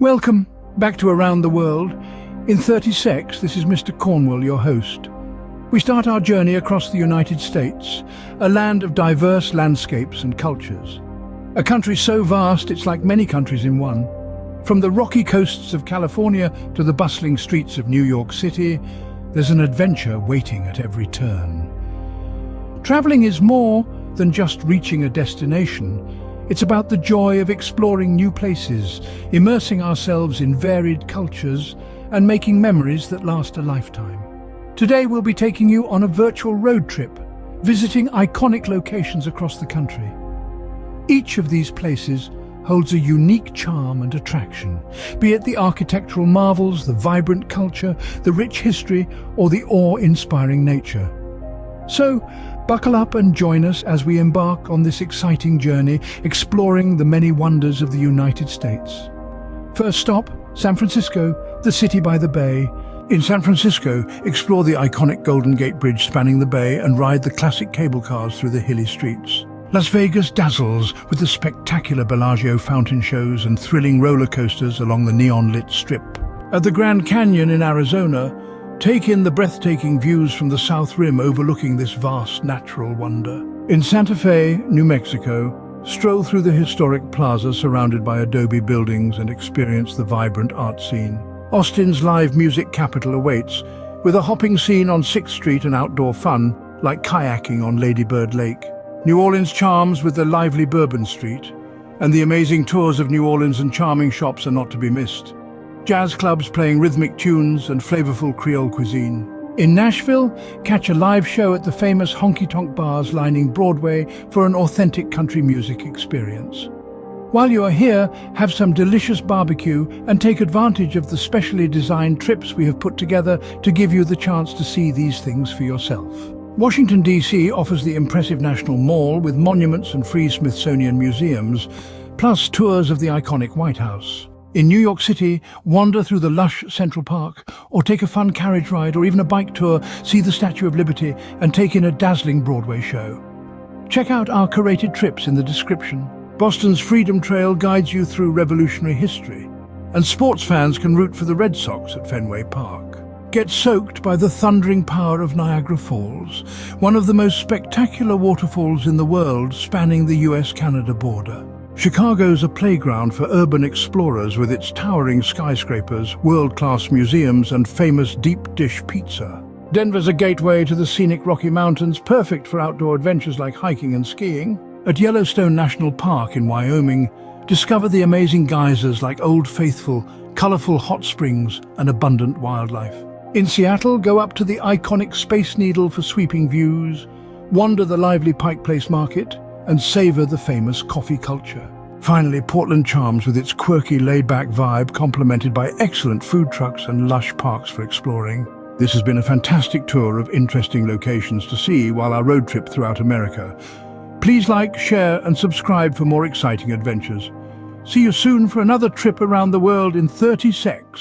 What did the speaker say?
Welcome back to Around the World. In 30 secs, this is Mr. Cornwall, your host. We start our journey across the United States, a land of diverse landscapes and cultures. A country so vast it's like many countries in one. From the rocky coasts of California to the bustling streets of New York City, there's an adventure waiting at every turn. Traveling is more than just reaching a destination. It's about the joy of exploring new places, immersing ourselves in varied cultures, and making memories that last a lifetime. Today we'll be taking you on a virtual road trip, visiting iconic locations across the country. Each of these places holds a unique charm and attraction, be it the architectural marvels, the vibrant culture, the rich history, or the awe-inspiring nature. So, buckle up and join us as we embark on this exciting journey, exploring the many wonders of the United States. First stop, San Francisco, the city by the bay. In San Francisco, explore the iconic Golden Gate Bridge spanning the bay and ride the classic cable cars through the hilly streets. Las Vegas dazzles with the spectacular Bellagio fountain shows and thrilling roller coasters along the neon-lit strip. At the Grand Canyon in Arizona, take in the breathtaking views from the South Rim overlooking this vast natural wonder. In Santa Fe, New Mexico, stroll through the historic plaza surrounded by adobe buildings and experience the vibrant art scene. Austin's live music capital awaits, with a hopping scene on 6th Street and outdoor fun, like kayaking on Lady Bird Lake. New Orleans charms with the lively Bourbon Street, and the amazing tours of New Orleans and charming shops are not to be missed. Jazz clubs playing rhythmic tunes and flavorful Creole cuisine. In Nashville, catch a live show at the famous honky-tonk bars lining Broadway for an authentic country music experience. While you are here, have some delicious barbecue and take advantage of the specially designed trips we have put together to give you the chance to see these things for yourself. Washington, D.C. offers the impressive National Mall with monuments and free Smithsonian museums, plus tours of the iconic White House. In New York City, wander through the lush Central Park, or take a fun carriage ride or even a bike tour, see the Statue of Liberty, and take in a dazzling Broadway show. Check out our curated trips in the description. Boston's Freedom Trail guides you through revolutionary history, and sports fans can root for the Red Sox at Fenway Park. Get soaked by the thundering power of Niagara Falls, one of the most spectacular waterfalls in the world spanning the US-Canada border. Chicago's a playground for urban explorers with its towering skyscrapers, world-class museums, and famous deep dish pizza. Denver's a gateway to the scenic Rocky Mountains, perfect for outdoor adventures like hiking and skiing. At Yellowstone National Park in Wyoming, discover the amazing geysers like Old Faithful, colorful hot springs, and abundant wildlife. In Seattle, go up to the iconic Space Needle for sweeping views, wander the lively Pike Place Market, and savor the famous coffee culture. Finally, Portland charms with its quirky, laid-back vibe, complemented by excellent food trucks and lush parks for exploring. This has been a fantastic tour of interesting locations to see while our road trip throughout America. Please like, share, and subscribe for more exciting adventures. See you soon for another trip around the world in 30 secs.